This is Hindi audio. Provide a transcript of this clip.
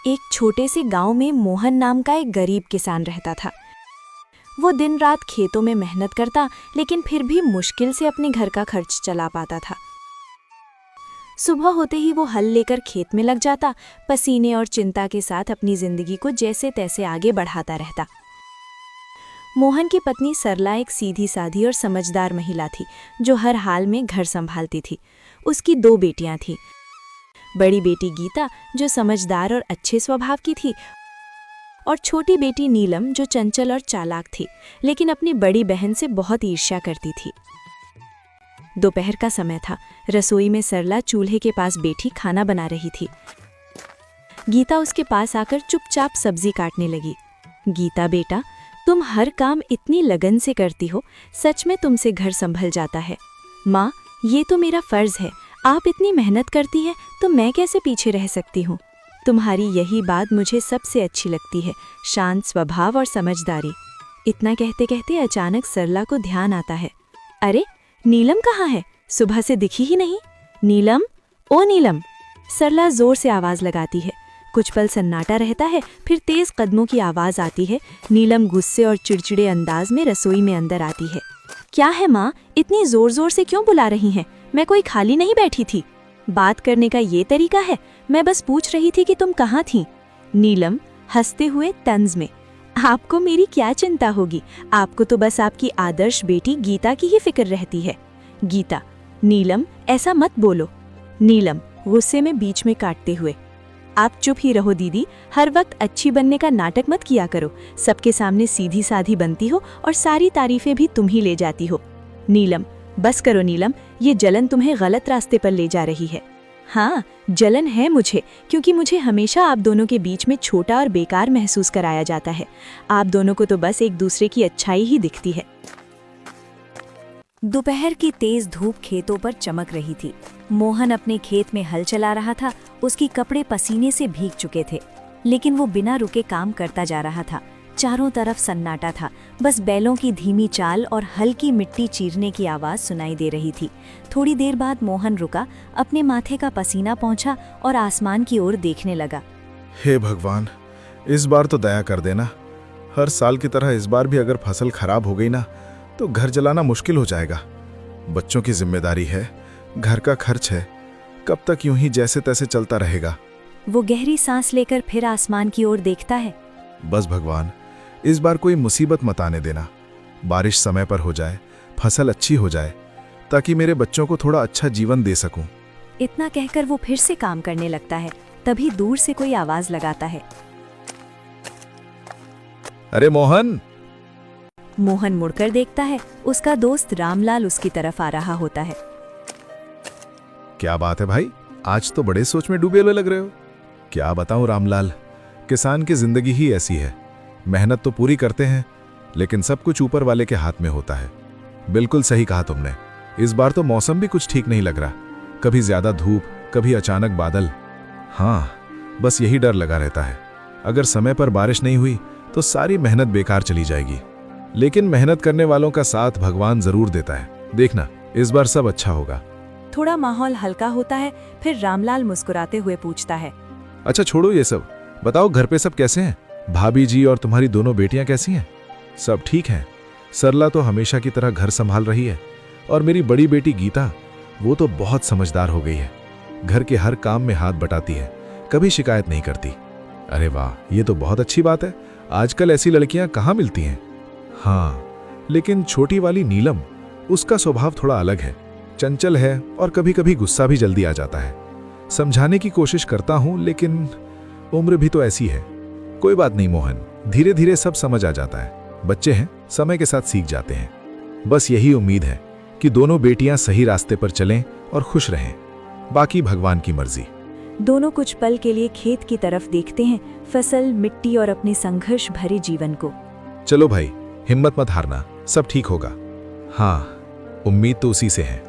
एक छोटे से गांव में मोहन नाम का एक गरीब किसान रहता था। वो दिन रात खेतों में मेहनत करता, लेकिन फिर भी मुश्किल से अपने घर का खर्च चला पाता था। सुबह होते ही वो हल लेकर खेत में लग जाता, पसीने और चिंता के साथ अपनी जिंदगी को जैसे तैसे आगे बढ़ाता रहता। मोहन की पत्नी सरला एक सीधी साधी और समझदार महिला थी, जो हर हाल में घर संभालती थी। उसकी 2 बेटियां थीं। बड़ी बेटी गीता, जो समझदार और अच्छे स्वभाव की थी, और छोटी बेटी नीलम, जो चंचल और चालाक थी, लेकिन अपनी बड़ी बहन से बहुत ईर्ष्या करती थी। दोपहर का समय था। रसोई में सरला चूल्हे के पास बैठी खाना बना रही थी। गीता उसके पास आकर चुपचाप सब्जी काटने लगी। गीता बेटा, तुम हर काम इतनी लगन से करती हो, सच में तुमसे घर संभल जाता है। माँ, ये तो मेरा फर्ज है, आप इतनी मेहनत करती है तो मैं कैसे पीछे रह सकती हूँ। तुम्हारी यही बात मुझे सबसे अच्छी लगती है, शांत स्वभाव और समझदारी। इतना कहते कहते अचानक सरला को ध्यान आता है, अरे नीलम कहाँ है? सुबह से दिखी ही नहीं। नीलम, ओ नीलम! सरला जोर से आवाज लगाती है। कुछ पल सन्नाटा रहता है, फिर तेज कदमों की आवाज आती है। नीलम गुस्से और चिड़चिड़े अंदाज में रसोई में अंदर आती है। क्या है माँ, इतनी जोर जोर से क्यों बुला रही हैं? मैं कोई खाली नहीं बैठी थी। बात करने का ये तरीका है? मैं बस पूछ रही थी कि तुम कहाँ थी। नीलम हंसते हुए तंज में, आपको मेरी क्या चिंता होगी, आपको तो बस आपकी आदर्श बेटी गीता की ही फिक्र रहती है। गीता, नीलम ऐसा मत बोलो। नीलम गुस्से में बीच में काटते हुए, आप चुप ही रहो दीदी, हर वक्त अच्छी बनने का नाटक मत किया करो। सबके सामने सीधी साधी बनती हो और सारी तारीफें भी तुम ही ले जाती हो। नीलम, बस करो नीलम, ये जलन तुम्हें गलत रास्ते पर ले जा रही है। हाँ, जलन है मुझे, क्योंकि मुझे हमेशा आप दोनों के बीच में छोटा और बेकार महसूस कराया जाता है। आप दोनों को तो बस एक दूसरे की अच्छाई ही दिखती है। दोपहर की तेज धूप खेतों पर चमक रही थी। मोहन अपने खेत में हल चला रहा था। उसके कपड़े पसीने से भीग चुके थे, लेकिन वो बिना रुके काम करता जा रहा था। चारों तरफ सन्नाटा था, बस बैलों की धीमी चाल और हल्की मिट्टी चीरने की आवाज सुनाई दे रही थी। थोड़ी देर बाद मोहन रुका, अपने माथे का पसीना पोंछा और आसमान की ओर देखने लगा। हे भगवान, इस बार तो दया कर देना। हर साल की तरह इस बार भी अगर फसल खराब हो गई ना, तो घर चलाना मुश्किल हो जाएगा। बच्चों की जिम्मेदारी है, घर का खर्च है, कब तक यूं ही जैसे तैसे चलता रहेगा। वो गहरी सांस लेकर फिर आसमान की ओर देखता है। बस भगवान, इस बार कोई मुसीबत मत आने देना। बारिश समय पर हो जाए, फसल अच्छी हो जाए, ताकि मेरे बच्चों को थोड़ा अच्छा जीवन दे सकूं। इतना कहकर वो फिर से काम करने लगता है। तभी दूर से कोई आवाज लगाता है, अरे मोहन! मोहन मुड़कर देखता है। उसका दोस्त रामलाल उसकी तरफ आ रहा होता है। क्या बात है भाई, आज तो बड़े सोच में डूबे हुए लग रहे हो। क्या बताऊं रामलाल, किसान की जिंदगी ही ऐसी है। मेहनत तो पूरी करते हैं, लेकिन सब कुछ ऊपर वाले के हाथ में होता है। बिल्कुल सही कहा तुमने। इस बार तो मौसम भी कुछ ठीक नहीं लग रहा, कभी ज्यादा धूप, कभी अचानक बादल। हाँ, बस यही डर लगा रहता है। अगर समय पर बारिश नहीं हुई तो सारी मेहनत बेकार चली जाएगी। लेकिन मेहनत करने वालों का साथ भगवान जरूर देता है। देखना, इस बार सब अच्छा होगा। थोड़ा माहौल हल्का होता है, फिर रामलाल मुस्कुराते हुए पूछता है, अच्छा छोड़ो ये सब, बताओ घर पे सब कैसे हैं? भाभी जी और तुम्हारी दोनों बेटियां कैसी हैं? सब ठीक हैं। सरला तो हमेशा की तरह घर संभाल रही है, और मेरी बड़ी बेटी गीता, वो तो बहुत समझदार हो गई है। घर के हर काम में हाथ बटाती है, कभी शिकायत नहीं करती। अरे वाह, ये तो बहुत अच्छी बात है। आजकल ऐसी लड़कियां कहाँ मिलती हैं। हाँ, लेकिन छोटी वाली नीलम, उसका स्वभाव थोड़ा अलग है, चंचल है और कभी कभी गुस्सा भी जल्दी आ जाता है। समझाने की कोशिश करता हूं, लेकिन उम्र भी तो ऐसी है। कोई बात नहीं मोहन, धीरे धीरे सब समझ आ जाता है। बच्चे हैं, समय के साथ सीख जाते हैं। बस यही उम्मीद है कि दोनों बेटियां सही रास्ते पर चलें और खुश रहें। बाकी भगवान की मर्जी। दोनों कुछ पल के लिए खेत की तरफ देखते हैं, फसल, मिट्टी और अपने संघर्ष भरे जीवन को। चलो भाई, हिम्मत मत हारना, सब ठीक होगा। हाँ, उम्मीद तो उसी से है।